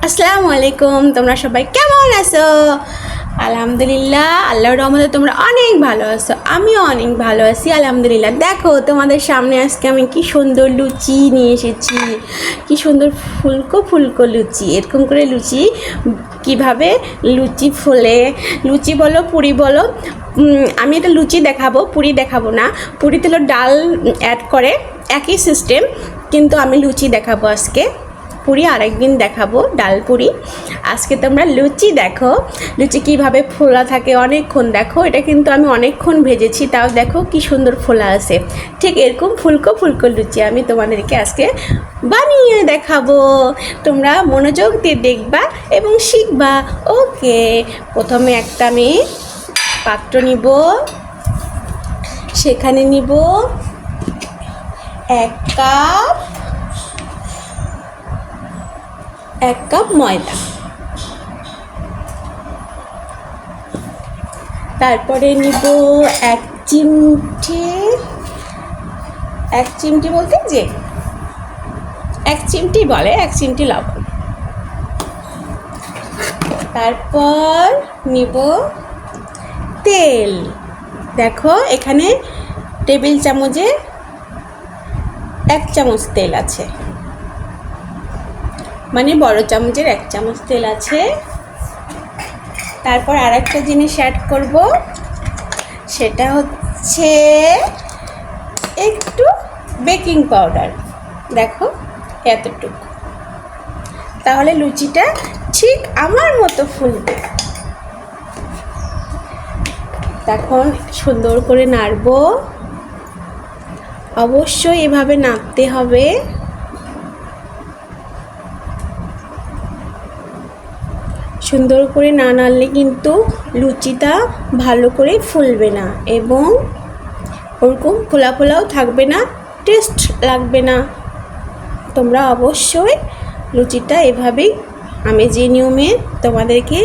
আসসালামু আলাইকুম। তোমরা সবাই কেমন আছো? আলহামদুলিল্লাহ, আল্লাহর রহমতে তোমরা অনেক ভালো আছো। আমিও অনেক ভালো আছি আলহামদুলিল্লাহ। দেখো তোমাদের সামনে আজকে আমি কি সুন্দর লুচি নিয়ে এসেছি, কি সুন্দর ফুলকো ফুলকো লুচি। এরকম করে লুচি কিভাবে লুচি ফোলে, লুচি বলো পুরি বলো, আমি এটা লুচি দেখাবো, পুরি দেখাবো না। পুরিতে হলো ডাল অ্যাড করে, একই সিস্টেম, কিন্তু আমি লুচি দেখাবো আজকে। পুরি আরেকদিন দেখাবো, ডাল পুরি। আজকে তোমরা লুচি দেখো, লুচি কীভাবে ফোলা থাকে অনেকক্ষণ। দেখো এটা কিন্তু আমি অনেকক্ষণ ভেজেছি, তাও দেখো কি সুন্দর ফোলা আছে। ঠিক এরকম ফুলকো ফুলকো লুচি আমি তোমাদেরকে আজকে বানিয়ে দেখাবো। তোমরা মনোযোগ দিয়ে দেখবা এবং শিখবা। ওকে, প্রথমে একটা আমি পাত্র নিব, সেখানে নিব 1 কাপ ময়দা, তারপরে নিব 1 চিমটি বলতে যে 1 চিমটি বলে, 1 চিমটি লবণ। তারপর নিব তেল। দেখো এখানে টেবিল চামচে 1 চামচ তেল আছে, মানে বড় চামচের 1 চামচ তেল আছে। তারপর আর একটা জিনিস অ্যাড করব, সেটা হচ্ছে একটু বেকিং পাউডার। দেখো এতটুকু, তাহলে লুচিটা ঠিক আমার মতো ফুলবে। তখন সুন্দর করে নাড়বো, অবশ্যই এভাবে নাড়তে হবে। সুন্দর করে না নাড়লে কিন্তু লুচিটা ভালো করে ফুলবে না এবং ওরকম ফোলা ফোলাও থাকবে না, টেস্ট লাগবে না। তোমরা অবশ্যই লুচিটা এভাবেই, আমি যে নিয়মে তোমাদেরকে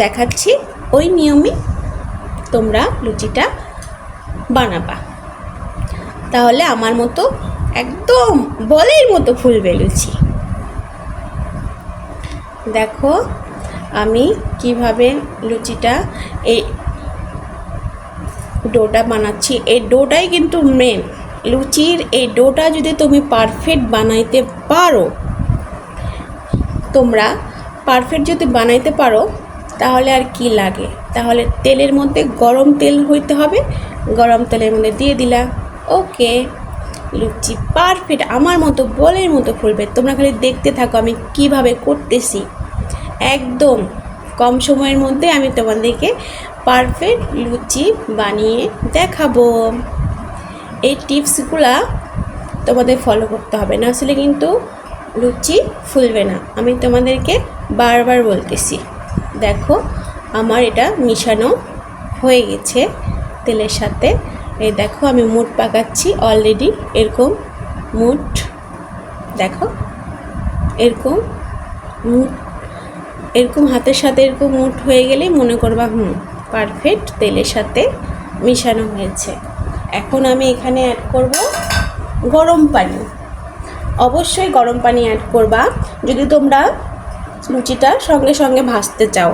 দেখাচ্ছি ওই নিয়মে তোমরা লুচিটা বানাবা, তাহলে আমার মতো একদম বলের মতো ফুলবে লুচি। দেখো আমি কিভাবে লুচিটা এই ডোটা বানাচ্ছি। এই ডোটাই কিন্তু মেন। লুচির এই ডোটা যদি তুমি পারফেক্ট বানাইতে পারো, তোমরা পারফেক্ট যদি বানাইতে পারো, তাহলে আর কি লাগে। তাহলে তেলের মধ্যে গরম তেল হইতে হবে, গরম তেলের মধ্যে দিয়ে দিলা, ওকে, লুচি পারফেক্ট আমার মতো বলের মতো ফুলবে। তোমরা খালি দেখতে থাকো আমি কিভাবে করতেছি। একদম কম সময়ের মধ্যে আমি তোমাদেরকে পারফেক্ট লুচি বানিয়ে দেখাবো। এই টিপসগুলা তোমাদের ফলো করতে হবে, না আসলে কিন্তু লুচি ফুলবে না। আমি তোমাদেরকে বারবার বলতেছি। দেখো আমার এটা মিশানো হয়ে গেছে তেলের সাথে। এই দেখো আমি মুঠ পাকাচ্ছি অলরেডি। এরকম মুঠ, দেখো এরকম মুঠ, এরকম হাতের সাথে এরকম মুঠ হয়ে গেলেই মনে করবা পারফেক্ট তেলের সাথে মিশানো হয়েছে। এখন আমি এখানে অ্যাড করব গরম পানি। অবশ্যই গরম পানি অ্যাড করবা যদি তোমরা লুচিটা সঙ্গে সঙ্গে ভাজতে চাও।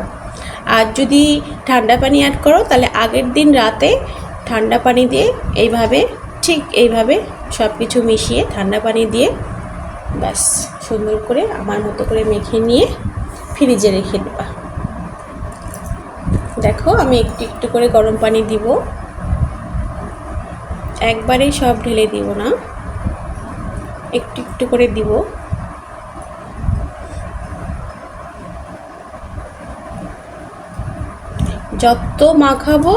আর যদি ঠান্ডা পানি অ্যাড করো, তাহলে আগের দিন রাতে ঠান্ডা পানি দিয়ে এইভাবে, ঠিক এইভাবে সব কিছু মিশিয়ে ঠান্ডা পানি দিয়ে ব্যাস সুন্দর করে আমার মতো করে মেখে নিয়ে ফ্রিজে রেখে দেবা। দেখো আমি একটু একটু করে গরম পানি দিব, একবারেই সব ঢেলে দিব না, একটু একটু করে দিব। যত মাখাবো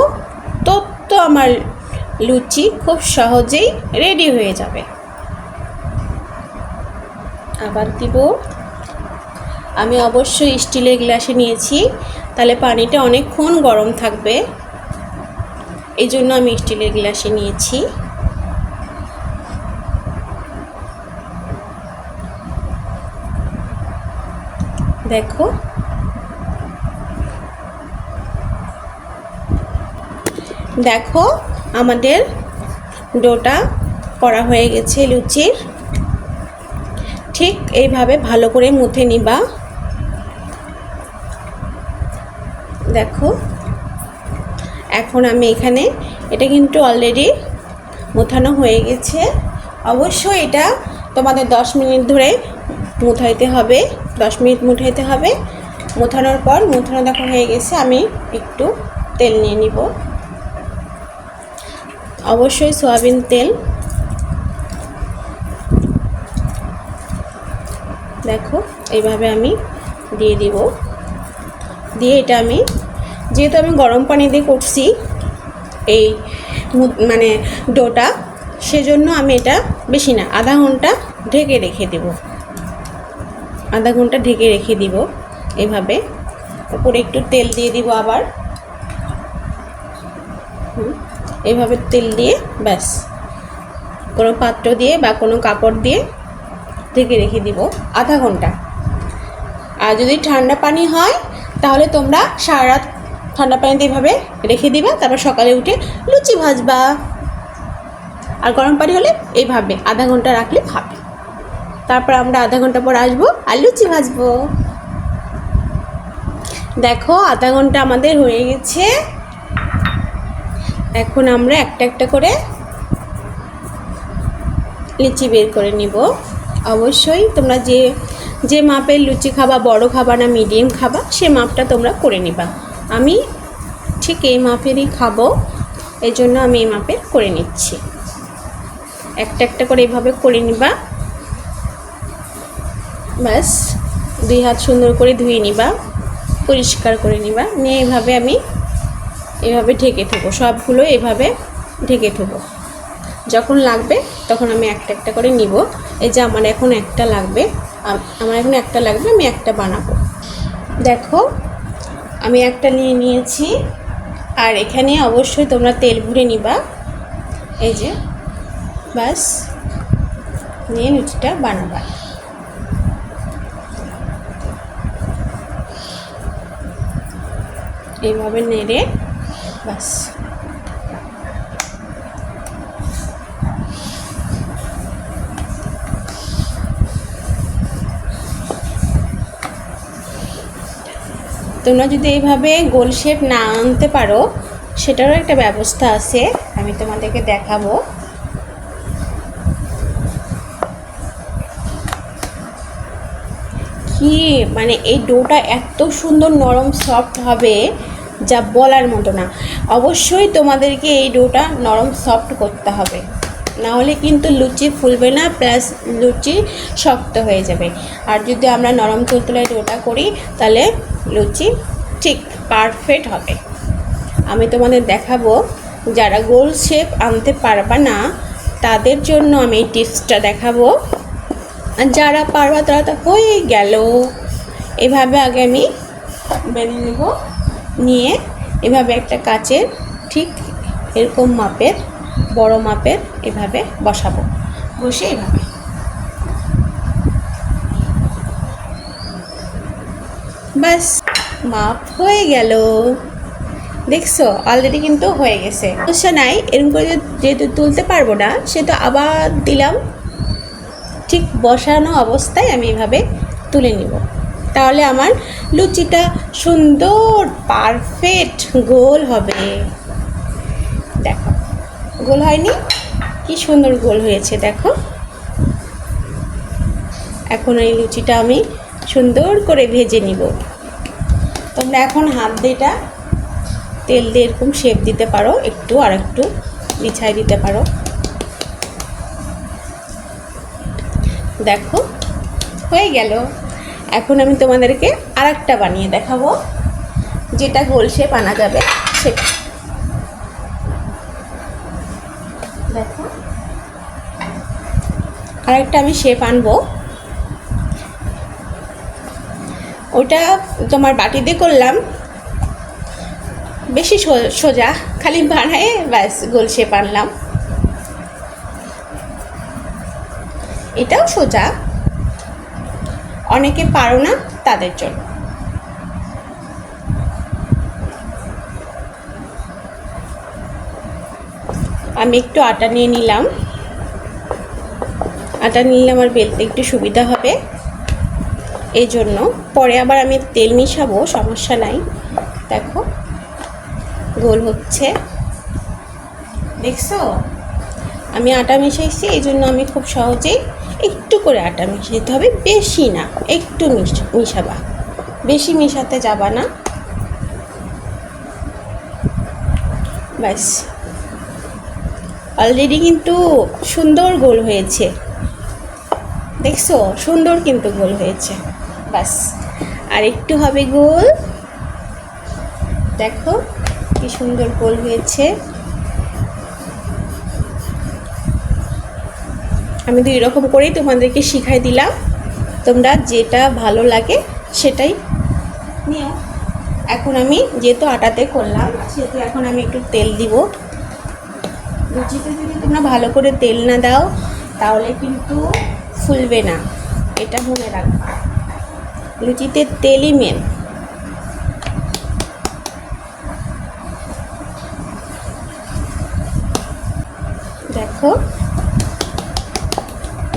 তত আমার লুচি খুব সহজেই রেডি হয়ে যাবে। আবার দিব, আমি অবশ্যই স্টিলের গ্লাসে নিয়েছি, তাহলে পানিটা অনেকক্ষণ গরম থাকবে, এই জন্য আমি স্টিলের গ্লাসে নিয়েছি। দেখো দেখো আমাদের ডোটা করা হয়ে গেছে লুচির। ঠিক এইভাবে ভালো করে মুথে নিবা। দেখো এখন আমি এখানে এটা কিন্তু অলরেডি মুথানো হয়ে গেছে। অবশ্যই এটা তোমাদের 10 মিনিট ধরে মুথাইতে হবে, 10 মিনিট মুঠাইতে হবে। মুথানোর পর মুথানো দেখো হয়ে গেছে। আমি একটু তেল নিয়ে নিব, অবশ্যই সয়াবিন তেল। দেখো এইভাবে আমি দিয়ে দিব। দিয়ে এটা আমি যেহেতু আমি গরম পানি দিয়ে করছি এই মানে ডোটা, সেজন্য আমি এটা বেশি না আধা ঘন্টা ঢেকে রেখে দেব। আধা ঘন্টা ঢেকে রেখে দিব এইভাবে। উপরে একটু তেল দিয়ে দিব আবার, এইভাবে তেল দিয়ে ব্যাস কোনো পাত্র দিয়ে বা কোনো কাপড় দিয়ে ঢেকে রেখে দিব আধা ঘন্টা। আর যদি ঠান্ডা পানি হয় তাহলে তোমরা সারা রাত ঠান্ডা পানিতে এইভাবে রেখে দিবা, তারপর সকালে উঠে লুচি ভাজবা। আর গরম পানি হলে এইভাবে আধা ঘন্টা রাখলে হবে। তারপর আমরা আধা ঘন্টা পর আসবো আর লুচি ভাজবো। দেখো আধা ঘন্টা আমাদের হয়ে গেছে। এখন আমরা একটা একটা করে লুচি বের করে নিব। অবশ্যই তোমরা যে মাপের লুচি খাবা, বড় খাবা না মিডিয়াম খাবা, সে মাপটা তোমরা করে নিবা। আমি ঠিক এই মাপেরই খাবো, এই জন্য আমি এই মাপের করে নিচ্ছি। একটা একটা করে এইভাবে করে নিবা। ব্যাস 2 হাত সুন্দর করে ধুয়ে নিবা, পরিষ্কার করে নিবা। নিয়ে এইভাবে আমি এভাবে ঢেকে থবো, সবগুলো এভাবে ঢেকে থবো। যখন লাগবে তখন আমি একটা একটা করে নিব। এই যে আমার এখন একটা লাগবে, আমি একটা বানাবো। দেখো আমি একটা নিয়ে নিয়েছি। আর এখানে অবশ্যই তোমরা তেল ভরে নিবা। এই যে ব্যাস নিয়ে লুচিটা বানাবা। এইভাবে নেড়ে ব্যাস তোমরা যদি এইভাবে গোল শেপ না আনতে পারো সেটারও একটা ব্যবস্থা আছে, আমি তোমাদেরকে দেখাবো। কি মানে এই ডোটা এত সুন্দর নরম সফট হবে যা বলার মতো না। অবশ্যই তোমাদেরকে এই ডোটা নরম সফট করতে হবে, না হলে কিন্তু লুচি ফুলবে না, প্লাস লুচি শক্ত হয়ে যাবে। আর যদি আমরা নরম তুলতুলে ডোটা করি তাহলে লুচি ঠিক পারফেক্ট হবে। আমি তোমাদের দেখাবো, যারা গোল শেপ আনতে পারবা না তাদের জন্য আমি এই টিপসটা দেখাবো। আর যারা পারবা তারা তো হয়ে গেল। এভাবে আগে আমি বেলে নেব, নিয়ে এভাবে একটা কাচের ঠিক এরকম মাপের বড় মাপের এভাবে বসাবো। বসে এভাবে ব্যাস মাপ হয়ে গেল। দেখছো অলরেডি কিন্তু হয়ে গেছে, সমস্যা নাই। এরকম করে যেহেতু তুলতে পারবো না সেটা আবার দিলাম, ঠিক বসানো অবস্থায় আমি এভাবে তুলে নিব। তাহলে আমার লুচিটা সুন্দর পারফেক্ট গোল হবে। দেখো গোল হয়নি, কি সুন্দর গোল হয়েছে দেখো। এখন এই লুচিটা আমি সুন্দর করে ভেজে নিব। তোমরা এখন হাত দিয়ে এটা তেল দিয়ে এরকম শেপ দিতে পারো, একটু আর একটু বিছাই দিতে পারো। দেখো হয়ে গেল। এখন আমি তোমাদেরকে আরেকটা বানিয়ে দেখাবো, যেটা গোল শেপ আনা যাবে সেটা। দেখো আরেকটা আমি শেপ আনবো, ওটা তোমার বাটি দিয়ে করলাম, বেশি সোজা, খালি বানায়ে ব্যাস গোল শেপ আনলাম। এটাও সোজা, অনেকে পারো না তাদের জন্য। আমি একটু আটা নিয়ে নিলাম, আটা নিলে আমার বেলতে একটু সুবিধা হবে, এই জন্য। পরে আবার আমি তেল মিশাবো, সমস্যা নাই। দেখো গোল হচ্ছে, দেখছো? আমি আটা মিশাইছি, এই জন্য আমি খুব সহজেই একটু করে আটা মিশাইতে হবে, বেশি না, একটু মিশাবা, বেশি মিশাতে যাবা না। ব্যাস, অলরেডি কিন্তু সুন্দর গোল হয়েছে, দেখছো? সুন্দর কিন্তু গোল হয়েছে। ব্যাস, আর একটু হবে গোল, দেখো কি সুন্দর গোল হয়েছে। আমি দুই রকম করেই তোমাদেরকে শিখাই দিলাম, তোমরা যেটা ভালো লাগে সেটাই নিও। এখন আমি যেহেতু আটাতে করলাম, সেহেতু এখন আমি একটু তেল দিব। লুচিতে যদি তোমরা ভালো করে তেল না দাও তাহলে কিন্তু ফুলবে না, এটা মনে রাখবা। লুচিতে তেলই মেন। দেখো,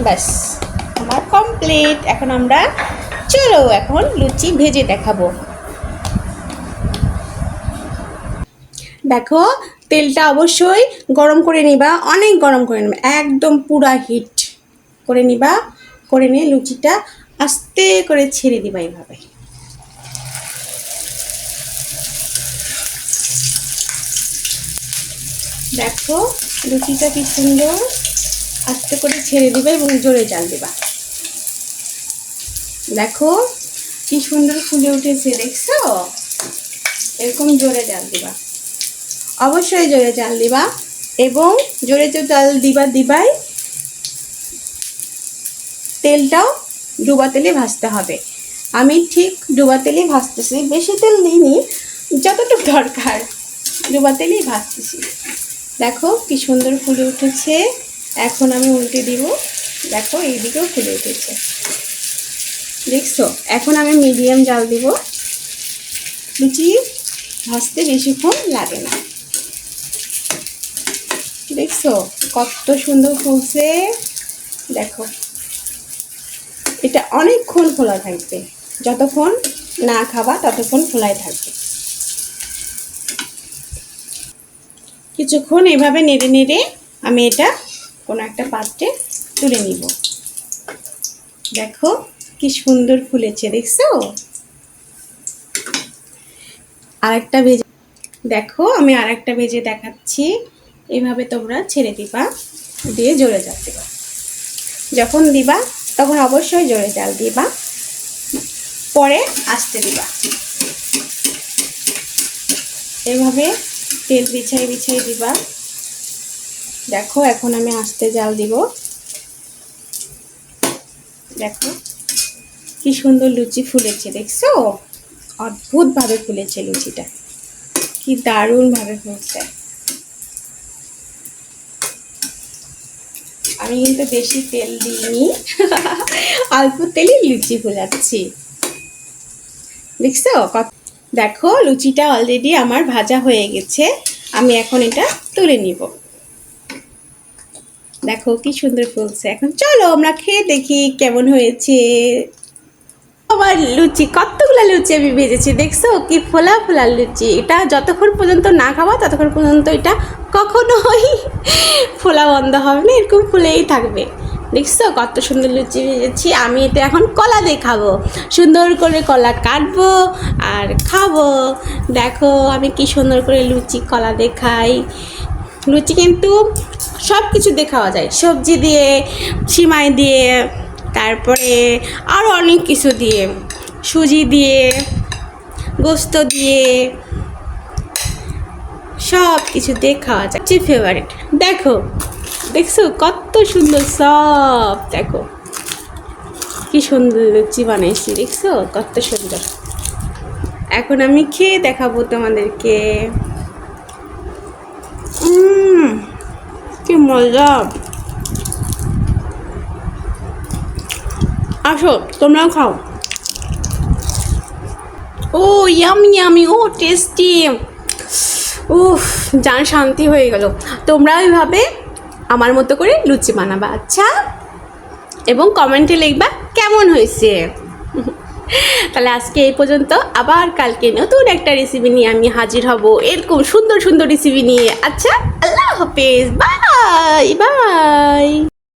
ব্যাস আমার কমপ্লিট। এখন আমরা চলো এখন লুচি ভেজে দেখাবো। দেখো, তেলটা অবশ্যই গরম করে নিবা, অনেক গরম করে নিবা, একদম পুরা হিট করে নিবা। করে নিয়ে লুচিটা আস্তে করে ছেড়ে দিবা এইভাবে। দেখো লুচিটা কি সুন্দর, আস্তে করে ছেড়ে দিবা এবং জোরে জাল দিবা। দেখো কি সুন্দর ফুলে উঠেছে, দেখছো? এরকম জোরে জাল দিবা, অবশ্যই জোরে জাল দিবা, এবং জোরে জোরে জাল দিবাই তেলটাও ডুবা তেলে ভাজতে হবে। আমি ঠিক ডুবা তেলেই ভাজতেছি, বেশি তেল দিইনি, যতটুকু দরকার ডুবা তেলেই ভাজতেছি। দেখো কি সুন্দর ফুলে উঠেছে। এখন আমি উল্টে দিব, দেখো এইদিকেও ফুলে উঠেছে, দেখছো? এখন আমি মিডিয়াম জাল দিব, লুচি ভাজতে বেশিক্ষণ লাগে না। দেখছো কত সুন্দর ফুলছে, দেখো এটা অনেকক্ষণ ফোলা থাকবে, যতক্ষণ না খাবা ততক্ষণ ফোলাই থাকবে। কিছুক্ষণ এভাবে নেড়ে নেড়ে আমি এটা কোনো একটা পাত্রে তুলে নিব। দেখো কি সুন্দর ফুলেছে, দেখছো? আরেকটা ভেজে দেখো, আমি আরেকটা ভেজে দেখাচ্ছি। এইভাবে তোমরা ছেড়ে দিবা, দিয়ে জোরে জাল দিবা। যখন দিবা তখন অবশ্যই জোরে জাল দিবা, পরে আস্তে দিবা। এভাবে তেল বিছাই বিছাই দিবা। দেখো এখন আমি আস্তে জাল দিব। দেখো কি সুন্দর লুচি ফুলেছে, দেখছো? অদ্ভুতভাবে ফুলেছে লুচিটা, কি দারুণভাবে ফুলছে। আমি কিন্তু বেশি তেল দিইনি, অল্প তেলে লুচি ফুলাচ্ছি, দেখছো? দেখো লুচিটা অলরেডি আমার ভাজা হয়ে গেছে, আমি এখন এটা তুলে নিব। দেখো কি সুন্দর ফুলছে। এখন চলো আমরা খেয়ে দেখি কেমন হয়েছে। আবার লুচি, কতগুলো লুচি আমি ভেজেছি, দেখছো কি ফোলা ফোলা লুচি। এটা যতক্ষণ পর্যন্ত না খাওয়া ততক্ষণ পর্যন্ত এটা কখনোই ফোলা বন্ধ হবে না, এরকম ফুলেই থাকবে। দেখছো কত সুন্দর লুচি ভেজেছি। আমি এটা এখন কলা দিয়ে খাবো, সুন্দর করে কলা কাটবো আর খাবো। দেখো আমি কি সুন্দর করে লুচি কলা দিয়ে খাই। লুচি কিন্তু সব কিছু দিয়ে খাওয়া যায়, সবজি দিয়ে, সিমাই দিয়ে, তারপরে আরও অনেক কিছু দিয়ে, সুজি দিয়ে, গোস্ত দিয়ে, সব কিছু দিয়ে খাওয়া যায়। যে ফেভারিট, দেখো দেখছো কত সুন্দর সব, দেখো কি সুন্দর লুচি বানাইছি, দেখছো কত সুন্দর। এখন আমি খেয়ে দেখাবো তোমাদেরকে। কি মজা। আসো তোমরাও খাও। ও ইয়ামি ইয়ামি, ও টেস্টি, উফ জান শান্তি হয়ে গেল। তোমরা ওইভাবে আমার মতো করে লুচি বানাবা, আচ্ছা? এবং কমেন্টে লিখবা কেমন হয়েছে। তাহলে আজকে এই পর্যন্ত, আবার কালকে নতুন একটা রেসিপি নিয়ে আমি হাজির হব, এরকম সুন্দর সুন্দর রেসিপি নিয়ে। আচ্ছা, আল্লাহ হাফেজ, বাই বাই।